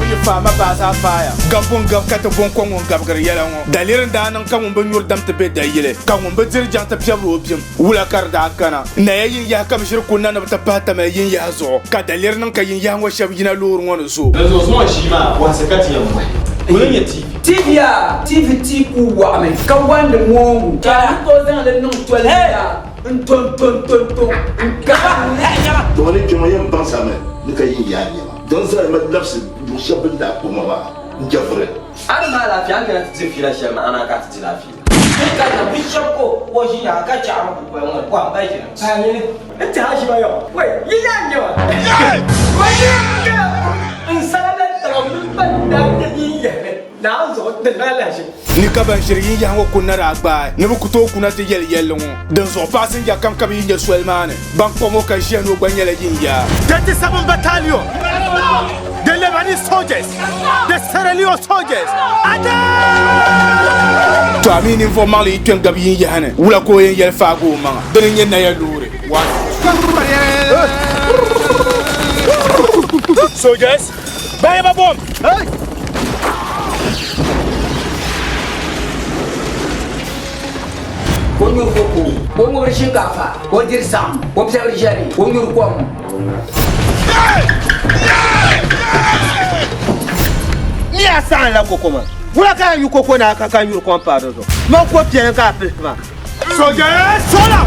yi fama ba sa faya gambon gab ka ta bon kon gab gar yala ngo dalirin da nan kan mun yur dam ta be da yile kan mun be jang ta pya robim wula kar da kana na yayin ya kam shirku nan ta pata mai yin ya zo ka dalir nan ka yin ya ngo shab yina lor ngo so da zo so shi ma wa sakati yamma wurin ya TV ya TV ku wa mai kan wanda mongu ka to zan da nan to ya ton ka to ne kuma yan ban sa mai nika yin ya ne ma don sai ma lafsi shabin da kuma ba jafre an ma lafiya kan ta tafi la shema ana ka ta lafiya ka ta bishop ko ko shi ya ka ci amma ko wani ko an bai shi ai ne ta hashi ba yo wai ina ne wa wai in salalan ta mun ban da yin ya na zo da lalashi ni ka ban shiryin ya ngo kunna da agba ni bu kuto kunna te yel yel ngo dan zo passing ya kam kam yin swelmane ban ko mo kan shenu gban yel yin ya 37 battalion the Lebanese soldiers the Sierra Leone soldiers ada to amini informant li tuen gab yin ya hane wula ko yin yel fa go manga dan yin na ya lure wa soldiers buy a bomb hey Bonjour Coco, bonjour Shinkafa, bonjour Sam, bonjour Jerry, bonjour Kwam. Ni asan la Coco man. Wula ka yu Coco na ka yu ko pardon. Mo ko bien ka appeler. soldiers sola